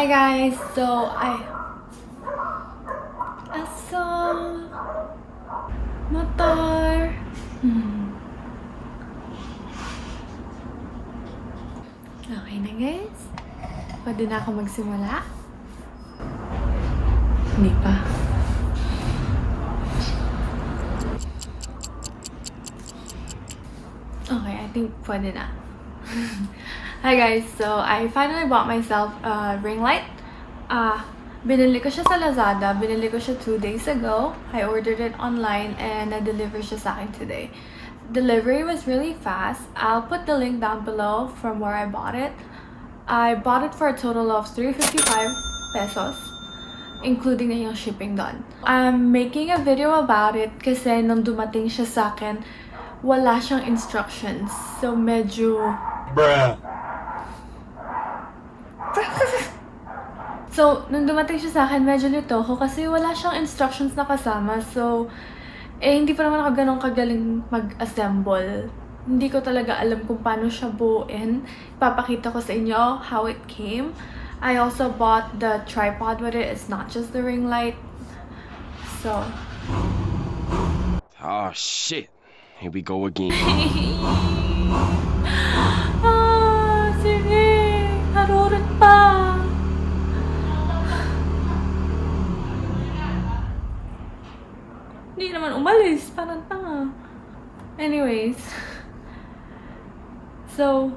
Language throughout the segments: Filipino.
Hi guys, so Aso motor. Okay na guys. Pwede na ako magsimula? Hindi pa. Okay, I think pwede na. Hi guys, so I finally bought myself a ring light. Binili ko siya sa Lazada. Binili ko siya 2 days ago. I ordered it online and na-deliver siya sa akin today. Delivery was really fast. I'll put the link down below from where I bought it. I bought it for a total of 355 pesos, including na yung shipping doon. I'm making a video about it kasi nung dumating siya sa akin, wala siyang instructions. So medyo... Bruh! So, nung dumating siya sa akin, medyo lito ako kasi wala siyang instructions na kasama. So, hindi pa naman ako ganun kagaling mag-assemble. Hindi ko talaga alam kung paano siya buuin. Ipapakita ko sa inyo how it came. I also bought the tripod with it. It's not just the ring light. So... Oh, shit. Here we go again. Sige. Harurit pa. Hindi naman umalis. Parang tanga. Anyways. So,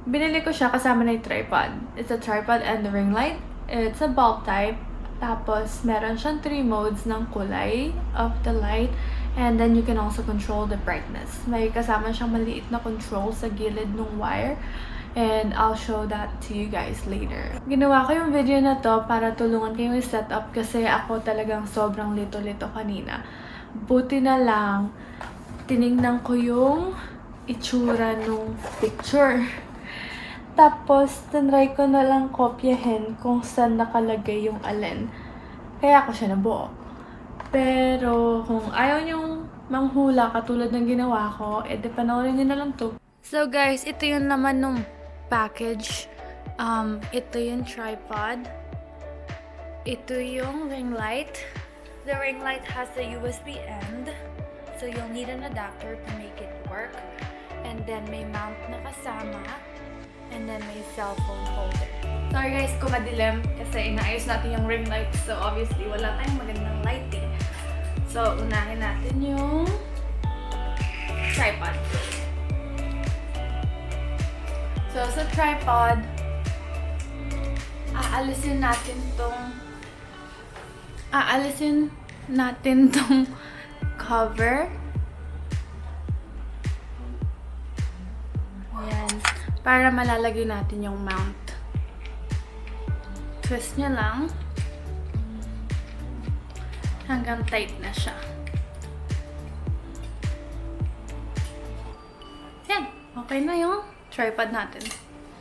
binili ko siya kasama na yung tripod. It's a tripod and the ring light. It's a bulb type. Tapos, meron siyang 3 modes ng kulay of the light. And then, you can also control the brightness. May kasama siyang maliit na control sa gilid ng wire. And I'll show that to you guys later. Ginawa ko yung video na to para tulungan kayo yung setup kasi ako talagang sobrang lito-lito kanina. Buti na lang, tinignan ko yung itsura nung picture. Tapos, tinry ko na lang kopyahin kung saan nakalagay yung alin. Kaya ako siya nabuo. Pero, kung ayaw niyong manghula katulad ng ginawa ko, edi panoorin niyo na lang to. So guys, ito yung naman nung package. Ito yung tripod. Ito yung ring light. The ring light has a USB end. So you'll need an adapter to make it work. And then may mount na kasama. And then may cellphone holder. Sorry guys kung madilim kasi inaayos natin yung ring light. So obviously wala tayong magandang lighting. So unahin natin yung tripod. So sa tripod, aalisin natin tong cover. Ayan. Para malalagay natin yung mount. Twist nyo lang. Hanggang tight na siya. Yan. Okay na yung tripod natin.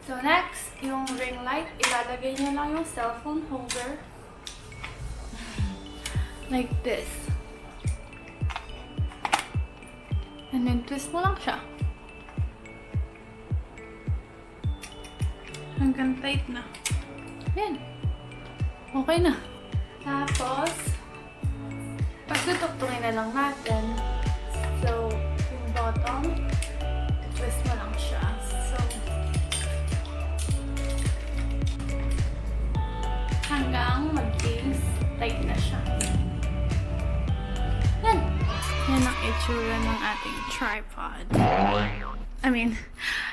So next, yung ring light. Ilalagay nyo lang yung cellphone holder. Like this. And then twist mo lang siya. Hanggang tight na. Yan. Okay na. Tapos, pagtutuktungin na lang natin. So, yung bottom, twist mo lang siya. So, hanggang maging tight na siya. Yan. Yan ang itsura ng ating tripod.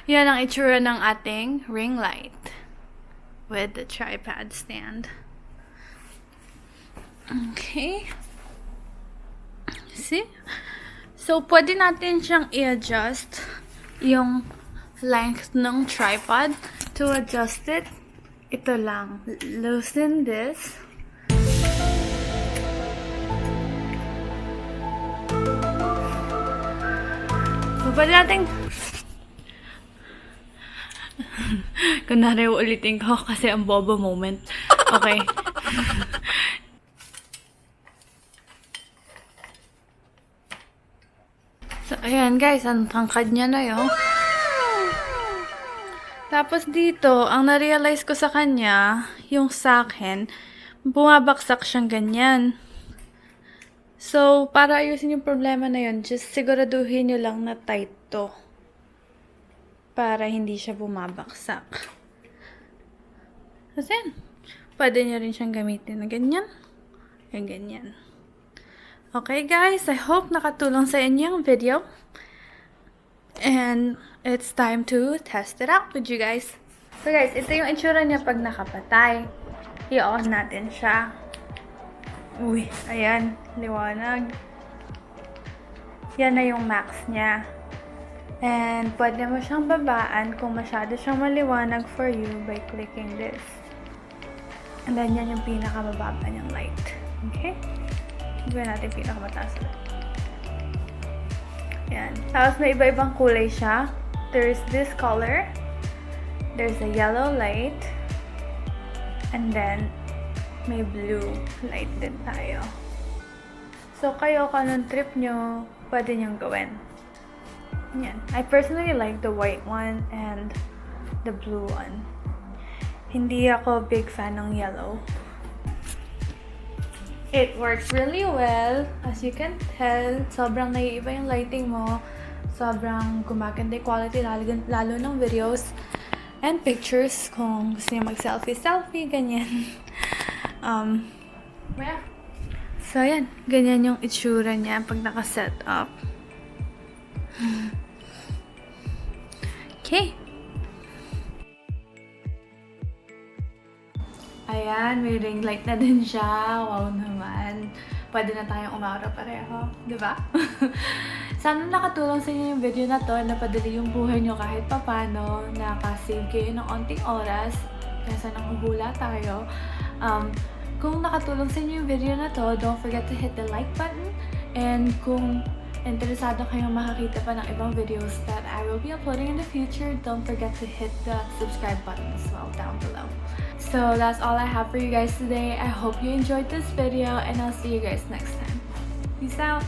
Yan ang itsura ng ating ring light with the tripod stand. Okay. See? So, pwede natin siyang i-adjust yung length ng tripod. To adjust it, ito lang. Loosen this. So, pwede natin kunwari ulitin ko kasi ang bobo moment. Okay. So, ayan guys, ang tangkad niya na yun. Tapos dito, ang na-realize ko sa kanya, yung sa akin, bumabaksak siyang ganyan. So, para ayusin yung problema na yun, just siguraduhin nyo lang na tight to. Para hindi siya bumabaksak. Kasi yan. Pwede nyo rin siyang gamitin na ganyan. Yung ganyan. Okay guys, I hope nakatulong sa inyo yung video. And it's time to test it out with you guys. So guys, ito yung itsura niya pag nakapatay. I-on natin siya. Uy, ayan, liwanag. Yan na yung max niya. And pwede mo siyang babaan kung masyado siyang maliwanag for you by clicking this. And then yan yung pinakamababa niyang light. Okay? Gawin natin pinakamataas ulit. Yan. Tapos may iba-ibang kulay siya. There's this color. There's a yellow light. And then may blue light din tayo. So, kayo, kung anong trip nyo, pwede nyong gawin. Yan. I personally like the white one and the blue one. Hindi ako big fan ng yellow. It works really well. As you can tell, sobrang naiiba yung lighting mo. Sobrang gumaganda yung quality, lalo ng videos and pictures kung gusto nyo mag-selfie, ganyan. Yeah. So, yan. Ganyan yung itsura niya pag naka-set up. Okay. Ayan, may ring light na din siya. Wow naman. Pwede na tayong umaraw pareho. Diba? Sana nakatulong sa inyo yung video na to. Napadali yung buhay nyo kahit papano. Nakasave kayo ng onting oras. Kaysa nanghuhula tayo. Kung nakatulong sa inyo yung video na to, don't forget to hit the like button. And kung interesado kayong makakita pa ng ibang videos that I will be uploading in the future, don't forget to hit the subscribe button as well down below. So that's all I have for you guys today. I hope you enjoyed this video and I'll see you guys next time. Peace out!